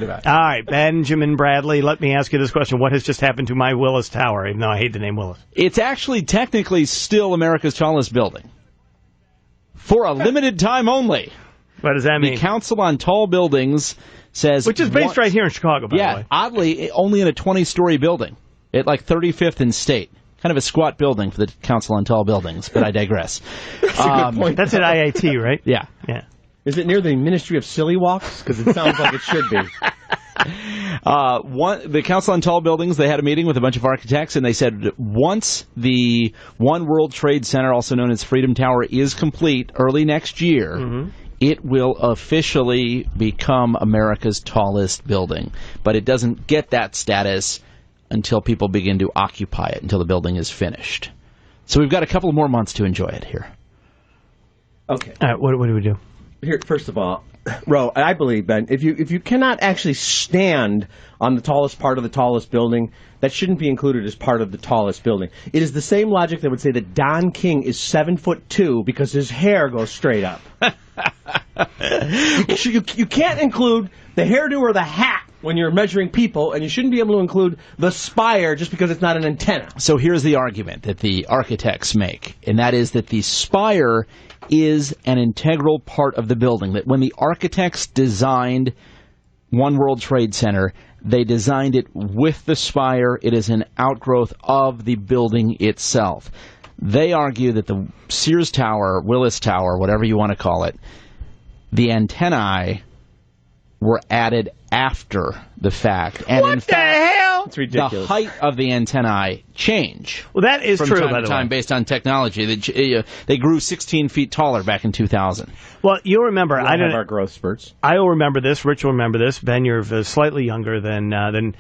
All right, Benjamin Bradley, let me ask you this question. What has just happened to my Willis Tower, even though I hate the name Willis? It's actually technically still America's tallest building. For a limited time only. What does that mean? The Council on Tall Buildings says... Which is based right here in Chicago, by the way. Yeah, oddly, only in a 20-story building at like 35th and State. Kind of a squat building for the Council on Tall Buildings, but I digress. That's a good point. That's at IIT, right? Yeah. Yeah. Is it near the Ministry of Silly Walks? Because it sounds like it should be. The Council on Tall Buildings, they had a meeting with a bunch of architects, and they said once the One World Trade Center, also known as Freedom Tower, is complete early next year, it will officially become America's tallest building. But it doesn't get that status until people begin to occupy it, until the building is finished. So we've got a couple more months to enjoy it here. Okay. All right, what do we do? Here, first of all, Ro, I believe, Ben, if you cannot actually stand on the tallest part of the tallest building, that shouldn't be included as part of the tallest building. It is the same logic that would say that Don King is 7'2" because his hair goes straight up. You can't include the hairdo or the hat when you're measuring people, and you shouldn't be able to include the spire just because it's not an antenna. So here's the argument that the architects make, and that is that the spire is an integral part of the building, that when the architects designed One World Trade Center, they designed it with the spire. It is an outgrowth of the building itself. They argue that the Sears Tower, Willis Tower, whatever you want to call it, the antennae were added after the fact. And what in the fact, hell? It's ridiculous. the height of the antennae change. Well, that is from true, time by to the time way. based on technology. They grew 16 feet taller back in 2000. Well, you'll remember, We all have our growth spurts. I will remember this. Rich will remember this. Ben, you're slightly younger than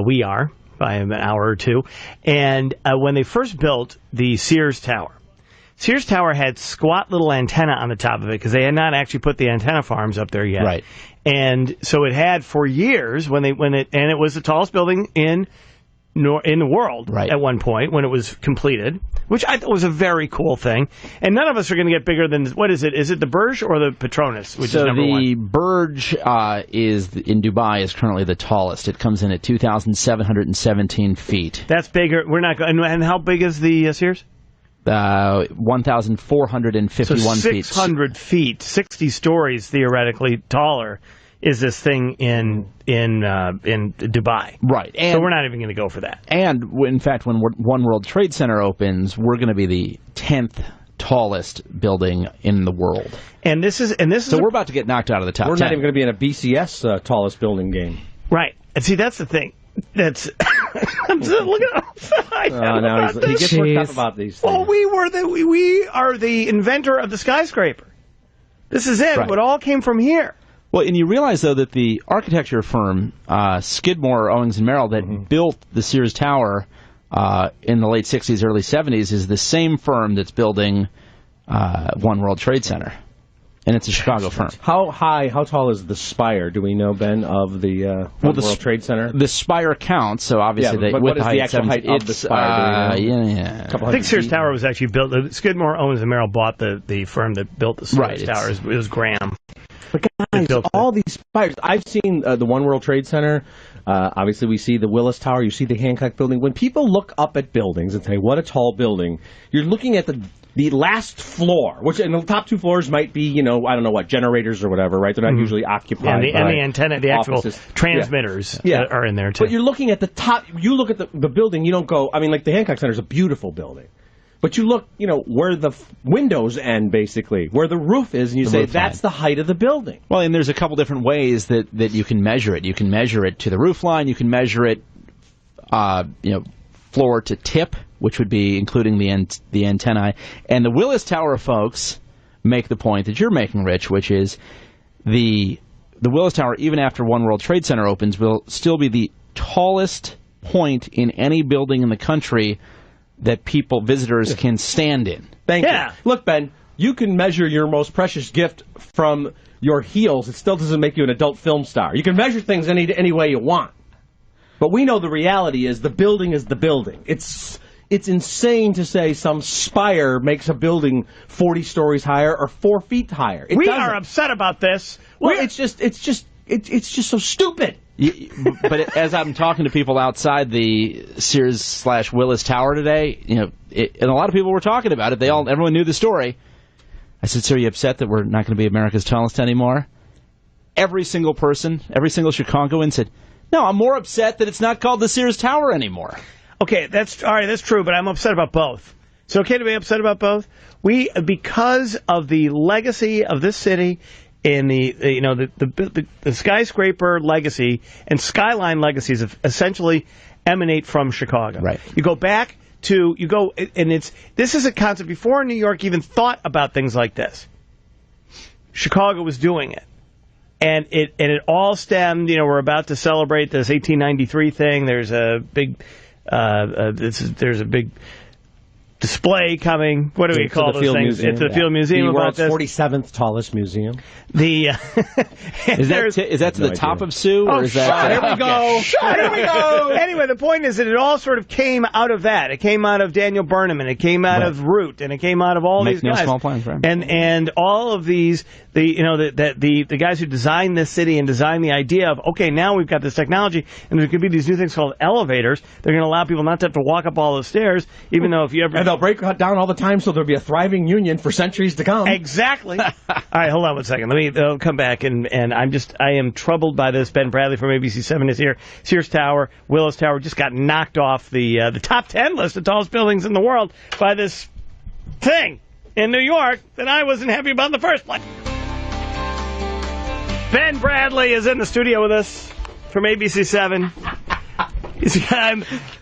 we are by an hour or two. And when they first built the Sears Tower had squat little antenna on the top of it because they had not actually put the antenna farms up there yet. Right. And so it had for years and it was the tallest building in the world at one point when it was completed, which I thought was a very cool thing. And none of us are going to get bigger than, what is it? Is it the Burj or the Petronas, which is number one? So the Burj is in Dubai is currently the tallest. It comes in at 2,717 feet. That's bigger. We're not. And how big is the Sears? 1,451 feet. 600 feet, 60 stories theoretically taller is this thing in Dubai. Right. And so we're not even going to go for that. And in fact, when One World Trade Center opens, we're going to be the 10th tallest building in the world. And this is so we're about to get knocked out of the top 10. We're not even going to be in a BCS tallest building game. Right. And see, that's the thing. That's I'm just looking outside. Now he gets worked up about these things. Well, we are the inventor of the skyscraper. This is it. Right. It all came from here. Well, and you realize, though, that the architecture firm, Skidmore, Owings & Merrill, that built the Sears Tower in the late 60s, early 70s, is the same firm that's building One World Trade Center. And it's a Chicago firm. How tall is the spire, do we know, Ben, of the World Trade Center? The spire counts, so obviously but what is the actual height of the spire? I think Sears Tower was actually built. Skidmore, Owens & Merrill bought the firm that built the Sears Tower. It was Graham. But guys, all these spires, I've seen the One World Trade Center. Obviously, we see the Willis Tower. You see the Hancock Building. When people look up at buildings and say, what a tall building, you're looking at the last floor, which in the top two floors might be, I don't know what, generators or whatever, right? They're not usually occupied and the antenna, the actual offices. transmitters are in there, too. But you're looking at the top. You look at the building, you don't go, like the Hancock Center is a beautiful building. But you look, where the windows end, basically, where the roof is, and you say, that's the height of the building. Well, and there's a couple different ways that you can measure it. You can measure it to the roof line. You can measure it, floor to tip, which would be including the antennae. And the Willis Tower folks make the point that you're making, Rich, which is the Willis Tower, even after One World Trade Center opens, will still be the tallest point in any building in the country that visitors can stand in. Thank you. Look, Ben, you can measure your most precious gift from your heels. It still doesn't make you an adult film star. You can measure things any way you want. But we know the reality is the building is the building. It's insane to say some spire makes a building 40 stories higher or 4 feet higher. We are upset about this. Well, it's just it's just so stupid. But as I'm talking to people outside the Sears/Willis Tower today, and a lot of people were talking about it. Everyone knew the story. I said, "So are you upset that we're not going to be America's tallest anymore?" Every single person, every single Chicagoan said, "No, I'm more upset that it's not called the Sears Tower anymore." Okay, that's all right. That's true, but I'm upset about both. It's okay to be upset about both. Because of the legacy of this city. In the skyscraper legacy and skyline legacies essentially emanate from Chicago. Right. You go back to this is a concept before New York even thought about things like this. Chicago was doing it, and it all stemmed. We're about to celebrate this 1893 thing. There's a big there's a big display coming. What do we call those things? It's the Field Museum. The world's 47th tallest museum. Is that to the top of Sioux? Or is that? Here we go. Here we go. Anyway, the point is that it all sort of came out of that. It came out of Daniel Burnham, and it came out of Root, and it came out of all these guys. Small plans, right? And all of these, the guys who designed this city and designed the idea of, okay, now we've got this technology, and there's going to be these new things called elevators. They're going to allow people not to have to walk up all those stairs, even though if you ever... And they'll break down all the time, so there'll be a thriving union for centuries to come. Exactly. All right, hold on one second. I'll come back, and I am troubled by this. Ben Bradley from ABC7 is here. Sears Tower, Willis Tower just got knocked off the top 10 list of tallest buildings in the world by this thing in New York that I wasn't happy about in the first place. Ben Bradley is in the studio with us from ABC7.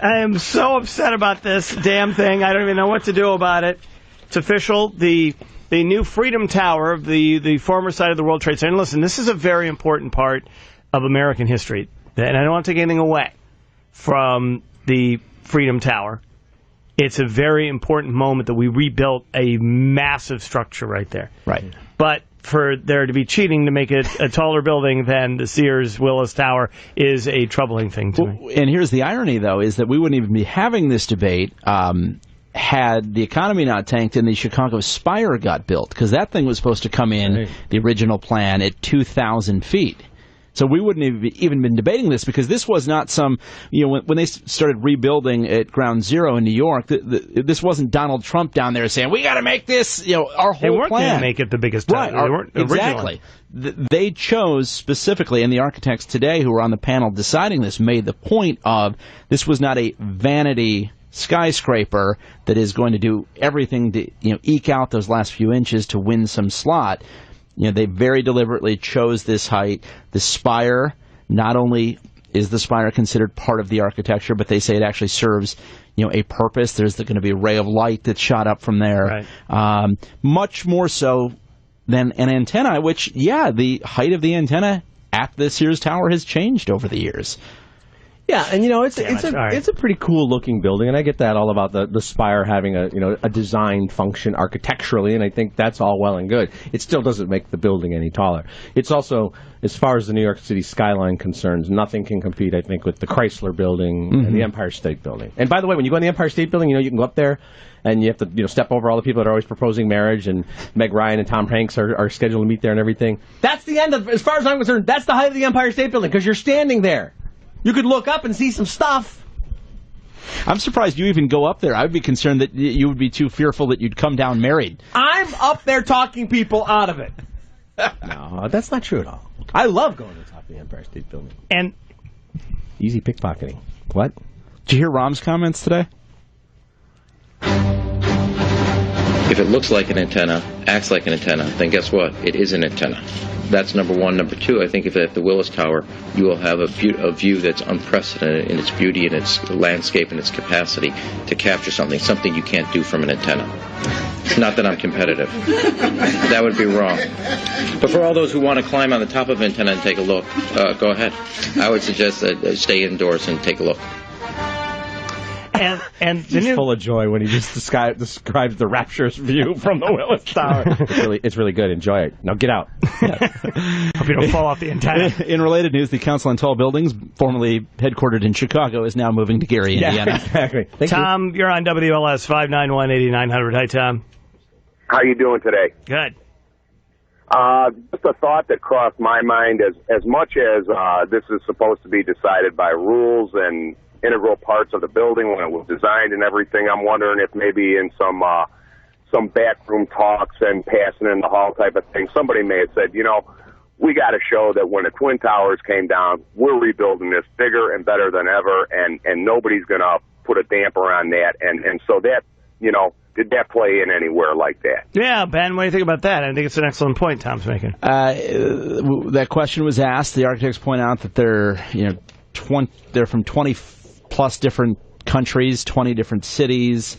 I am so upset about this damn thing. I don't even know what to do about it. It's official. The new Freedom Tower of the former site of the World Trade Center. Listen, this is a very important part of American history, and I don't want to take anything away from the Freedom Tower. It's a very important moment that we rebuilt a massive structure right there. Right. But for there to be cheating to make it a taller building than the Sears Willis Tower is a troubling thing to me. And here's the irony, though, is that we wouldn't even be having this debate had the economy not tanked and the Chicago Spire got built, because that thing was supposed to come in, the original plan, at 2,000 feet. So we wouldn't have even been debating this, because this was not some, when they started rebuilding at Ground Zero in New York, this wasn't Donald Trump down there saying, we got to make this, our whole plan. They weren't going to make it the biggest tower. Right, they weren't exactly. They chose specifically, and the architects today who were on the panel deciding this made the point of this was not a vanity skyscraper that is going to do everything to eke out those last few inches to win some slot. They very deliberately chose this height. The spire, not only is the spire considered part of the architecture, but they say it actually serves a purpose. There's going to be a ray of light that's shot up from there. Right. Much more so than an antenna, which, the height of the antenna at the Sears Tower has changed over the years. Yeah, and it's a pretty cool looking building, and I get that all about the spire having a design function architecturally, and I think that's all well and good. It still doesn't make the building any taller. It's also, as far as the New York City skyline concerns, nothing can compete, I think, with the Chrysler Building and the Empire State Building. And by the way, when you go in the Empire State Building, you can go up there and you have to step over all the people that are always proposing marriage, and Meg Ryan and Tom Hanks are scheduled to meet there and everything. That's the end of, as far as I'm concerned, that's the height of the Empire State Building, because you're standing there. You could look up and see some stuff. I'm surprised you even go up there. I would be concerned that you would be too fearful that you'd come down married. I'm up there talking people out of it. No, that's not true at all. I love going to the top of the Empire State Building. And easy pickpocketing. What? Did you hear Rom's comments today? If it looks like an antenna, acts like an antenna, then guess what? It is an antenna. That's number one. Number two, I think if at the Willis Tower, you will have a view that's unprecedented in its beauty and its landscape and its capacity to capture something you can't do from an antenna. Not that I'm competitive. That would be wrong. But for all those who want to climb on the top of an antenna and take a look, go ahead. I would suggest that stay indoors and take a look. And he's full of joy when he just describes the rapturous view from the Willis Tower. It's really good. Enjoy it. Now get out. Hope you don't fall off the antenna. In related news, the Council on Tall Buildings, formerly headquartered in Chicago, is now moving to Gary, Indiana. Exactly. Tom, you're on WLS 591-8900. Hi, Tom. How you doing today? Good. Just a thought that crossed my mind, as much as this is supposed to be decided by rules and integral parts of the building when it was designed and everything, I'm wondering if maybe in some backroom talks and passing in the hall type of thing, somebody may have said, we got to show that when the Twin Towers came down, we're rebuilding this bigger and better than ever, and nobody's going to put a damper on that. And so that, did that play in anywhere like that? Yeah, Ben, what do you think about that? I think it's an excellent point Tom's making. That question was asked. The architects point out that they're from 20 plus different countries, 20 different cities.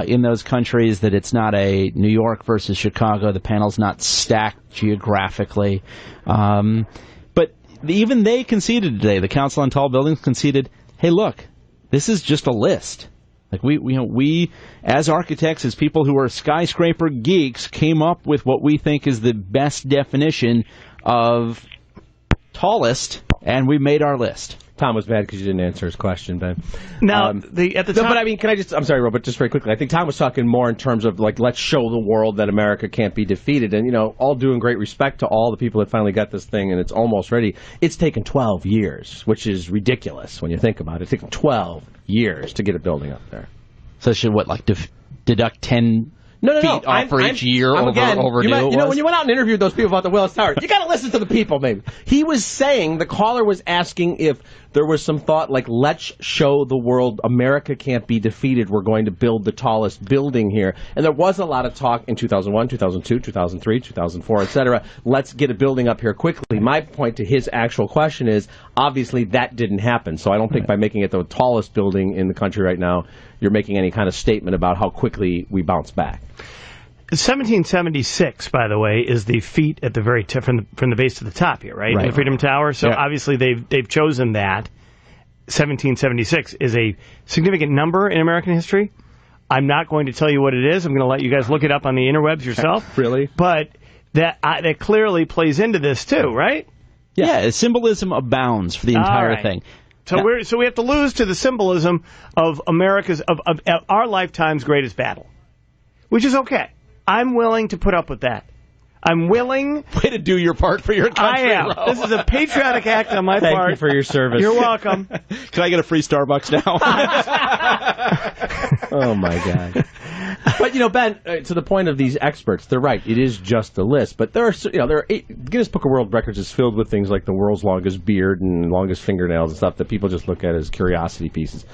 In those countries, that it's not a New York versus Chicago. The panel's not stacked geographically. But even they conceded today, the Council on Tall Buildings conceded, hey, look, this is just a list. Like we as architects, as people who are skyscraper geeks, came up with what we think is the best definition of tallest, and we made our list. Tom was mad because you didn't answer his question, Ben. Now, at the time... No, but I mean, I'm sorry, Robert, just very quickly. I think Tom was talking more in terms of, let's show the world that America can't be defeated. And, all due and great respect to all the people that finally got this thing and it's almost ready. It's taken 12 years, which is ridiculous when you think about it. It's taken 12 years to get a building up there. So should deduct 10... feet off for each year overdue. When you went out and interviewed those people about the Willis Tower, you got to listen to the people, maybe. He was saying, the caller was asking if there was some thought let's show the world America can't be defeated. We're going to build the tallest building here. And there was a lot of talk in 2001, 2002, 2003, 2004, etc. Let's get a building up here quickly. My point to his actual question is, obviously that didn't happen. So I don't think by making it the tallest building in the country right now, you're making any kind of statement about how quickly we bounce back. 1776, by the way, is the feet at the very tip from the base to the top here, right? The Freedom Tower. So obviously they've chosen that. 1776 is a significant number in American history. I'm not going to tell you what it is. I'm going to let you guys look it up on the interwebs yourself. Really? But that clearly plays into this too, right? Yeah, symbolism abounds for the entire thing. So we have to lose to the symbolism of America's of our lifetime's greatest battle, which is okay. I'm willing to put up with that. I'm willing. Way to do your part for your country. I am. Bro. This is a patriotic act on my part. Thank you for your service. You're welcome. Can I get a free Starbucks now? Oh my God. But Ben, to the point of these experts, they're right. It is just a list, but there are Guinness Book of World Records is filled with things like the world's longest beard and longest fingernails and stuff that people just look at as curiosity pieces.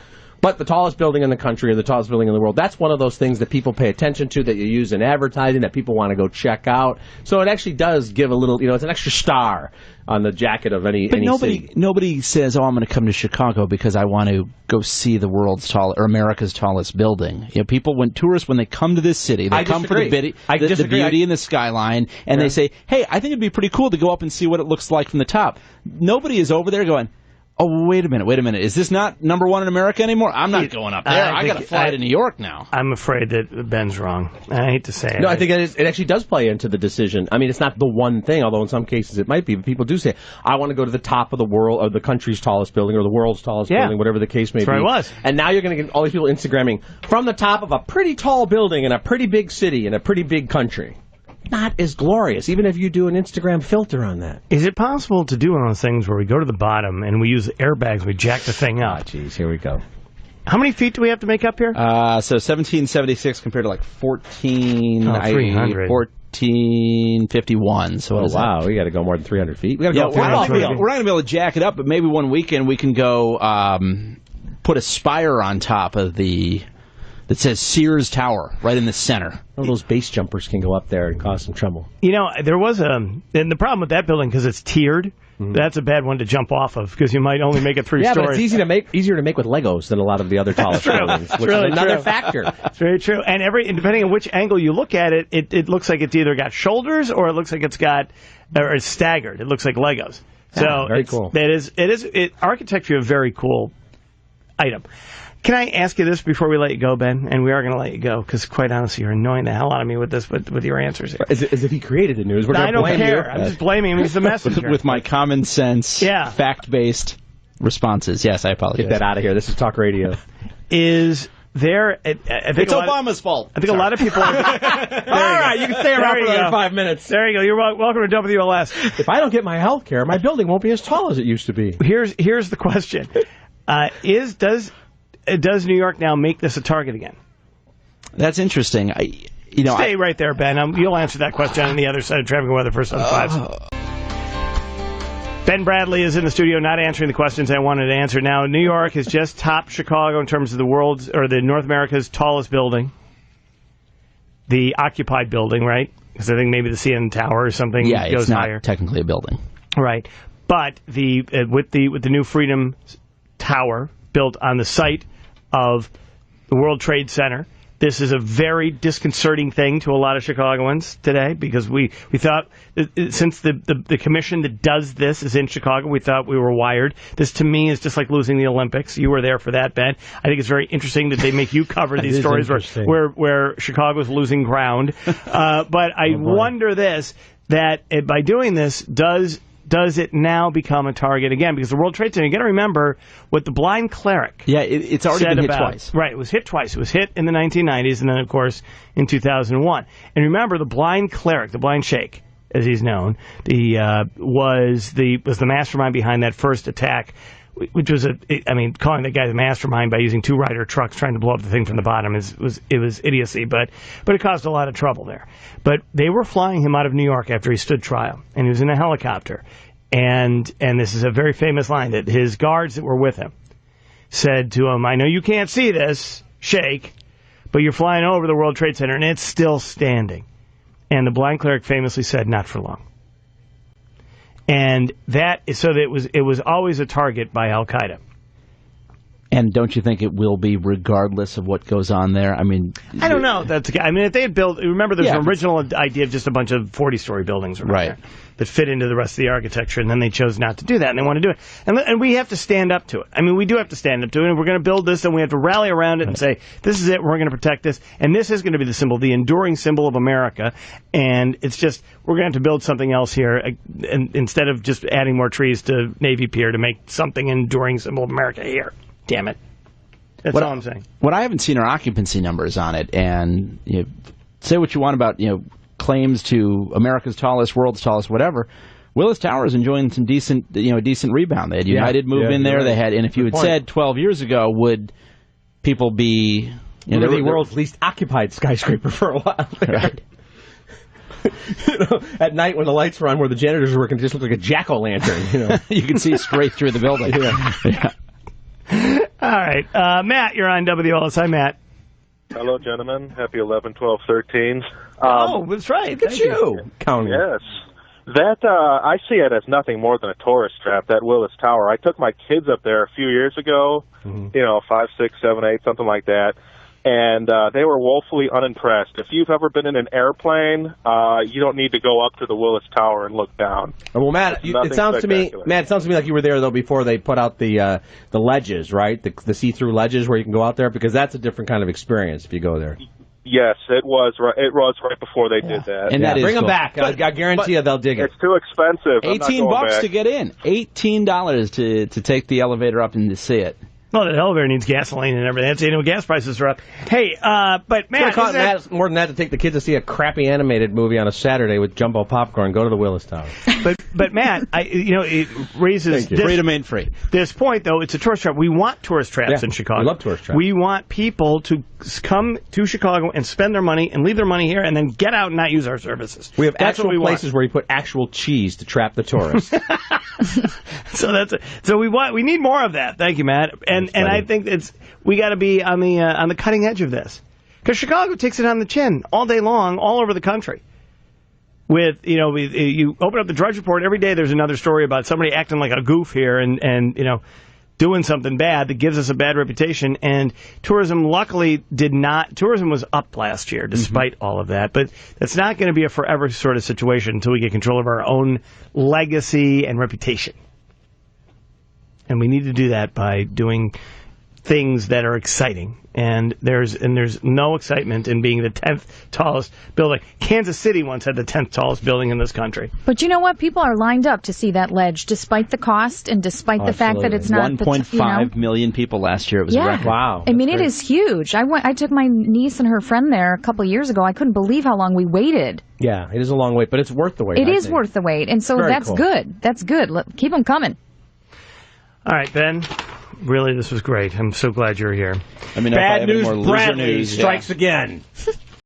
But the tallest building in the country or the tallest building in the world, that's one of those things that people pay attention to, that you use in advertising, that people want to go check out. So it actually does give a little, it's an extra star on the jacket of any city. Nobody says, I'm going to come to Chicago because I want to go see the world's or America's tallest building. Tourists, when they come to this city, they come for the beauty and the skyline, and they say, hey, I think it'd be pretty cool to go up and see what it looks like from the top. Nobody is over there going, oh, wait a minute. Is this not number one in America anymore? I'm not going up there. I got to fly to New York now. I'm afraid that Ben's wrong. I hate to say it. No, I think it actually does play into the decision. I mean, it's not the one thing, although in some cases it might be. But people do say, I want to go to the top of the world, or the country's tallest building, or the world's tallest building, whatever the case may be. That's where I was. And now you're going to get all these people Instagramming from the top of a pretty tall building in a pretty big city in a pretty big country. Not as glorious, even if you do an Instagram filter on that. Is it possible to do one of those things where we go to the bottom and we use airbags, we jack the thing up? Oh, jeez, here we go. How many feet do we have to make up here? So 1776 compared to 1451. So wow, we got to go more than 300 feet. We're not going to be able to jack it up, but maybe one weekend we can go put a spire on top of that says Sears Tower right in the center. Well, those base jumpers can go up there and cause some trouble. There was and the problem with that building, because it's tiered, that's a bad one to jump off of, because you might only make it 3 stories. Yeah, but it's easier to make with Legos than a lot of the other tallest buildings, which is another factor. It's very true. And depending on which angle you look at it, it looks like it's either got shoulders or it looks like it's staggered. It looks like Legos. So very cool. Architecture, a very cool item. Can I ask you this before we let you go, Ben? And we are going to let you go, because quite honestly, you're annoying the hell out of me with this, with your answers here. As if he created the news. I don't care. I'm just blaming him. He's the messenger. With my common sense, fact-based responses. Yes, I apologize. Get that out of here. This is talk radio. Is there, I think it's Obama's fault. I think a lot of people are... All right, you can stay around for another 5 minutes. There you go. You're welcome to WLS. If I don't get my health care, my building won't be as tall as it used to be. Here's the question. Does New York now make this a target again? That's interesting. Stay right there, Ben. You'll answer that question on the other side of traffic and weather first on 5. Ben Bradley is in the studio, not answering the questions I wanted to answer. Now, New York has just topped Chicago in terms of the North America's tallest building, the occupied building, right? Because I think maybe the CN Tower or something goes it's not higher. Technically a building, right? But with the new Freedom Tower built on the site of the World Trade Center. This is a very disconcerting thing to a lot of Chicagoans today because we thought, since the commission that does this is in Chicago, we thought we were wired. This, to me, is just like losing the Olympics. You were there for that, Ben. I think it's very interesting that they make you cover these stories where Chicago's losing ground. But I wonder that by doing this, does it now become a target again? Because the World Trade Center, you got to remember what the blind cleric it's already been hit twice. Right, it was hit twice. It was hit in the 1990s and then, of course, in 2001. And remember, the blind cleric, the blind sheikh, as he's known, was the mastermind behind that first attack, which was calling that guy the mastermind by using 2 Ryder trucks trying to blow up the thing from the bottom was idiocy, but it caused a lot of trouble there. But they were flying him out of New York after he stood trial, and he was in a helicopter. And this is a very famous line that his guards that were with him said to him, "I know you can't see this, Sheikh, but you're flying over the World Trade Center, and it's still standing." And the blind cleric famously said, "Not for long." And it was always a target by Al-Qaeda. And don't you think it will be regardless of what goes on there? I don't know. If they had built, remember there's an original idea of just a bunch of 40-story buildings there that fit into the rest of the architecture, and then they chose not to do that, and they want to do it. And we have to stand up to it. We do have to stand up to it, and we're going to build this, and we have to rally around it and say, this is it, we're going to protect this, and this is going to be the symbol, the enduring symbol of America, and it's just, we're going to have to build something else here, and instead of just adding more trees to Navy Pier to make something enduring symbol of America here. Damn it. That's all I'm saying. What I haven't seen are occupancy numbers on it, and say what you want about claims to America's tallest, world's tallest, whatever. Willis Tower is enjoying some decent rebound. They had United move in there. Right. They had, and if you had said 12 years ago, would people be the world's least occupied skyscraper for a while? Right. At night when the lights were on, where the janitors were working, it just looked like a jack-o'-lantern. You can see straight through the building. Yeah. All right. Matt, you're on WLS. Hi, Matt. Hello, gentlemen. Happy 11, 12, 13s. That's right. Look at you. Counting. Yes. That, I see it as nothing more than a tourist trap, that Willis Tower. I took my kids up there a few years ago, 5, 6, 7, 8, something like that, and they were woefully unimpressed. If you've ever been in an airplane, you don't need to go up to the Willis Tower and look down. Well, Matt, it sounds to me like you were there though before they put out the ledges, right? The see-through ledges where you can go out there, because that's a different kind of experience if you go there. Yes, it was right before they did that. And that is bring them cool. back. I guarantee you they'll dig it. It's too expensive. $18 to get in. $18 to take the elevator up and to see it. Well, the elevator needs gasoline and everything. Gas prices are up. Hey, but Matt, Matt, more than that to take the kids to see a crappy animated movie on a Saturday with jumbo popcorn. Go to the Willis Tower. But Matt, it raises freedom ain't free. This point though, it's a tourist trap. We want tourist traps in Chicago. We love tourist traps. We want people to come to Chicago and spend their money and leave their money here and then get out and not use our services. We have actual places where we put actual cheese to trap the tourists. So we need more of that. Thank you, Matt. And I think we got to be on the cutting edge of this, because Chicago takes it on the chin all day long, all over the country. With you open up the Drudge Report every day, there's another story about somebody acting like a goof here and doing something bad that gives us a bad reputation. And tourism, luckily, did not. Tourism was up last year, despite all of that. But that's not going to be a forever sort of situation until we get control of our own legacy and reputation. And we need to do that by doing things that are exciting And there's no excitement in being the 10th tallest building. Kansas City once had the 10th tallest building in this country. But you know what? People are lined up to see that ledge, despite the cost and despite the fact that it's not 1.5 million people last year. It was a record. Wow. I mean, it is huge. I took my niece and her friend there a couple of years ago. I couldn't believe how long we waited. Yeah, it is a long wait, but it's worth the wait. It is worth the wait, and so that's good. That's good. Keep them coming. All right, Ben. Really, this was great. I'm so glad you're here. I mean, bad news, more loser Bradley news strikes again.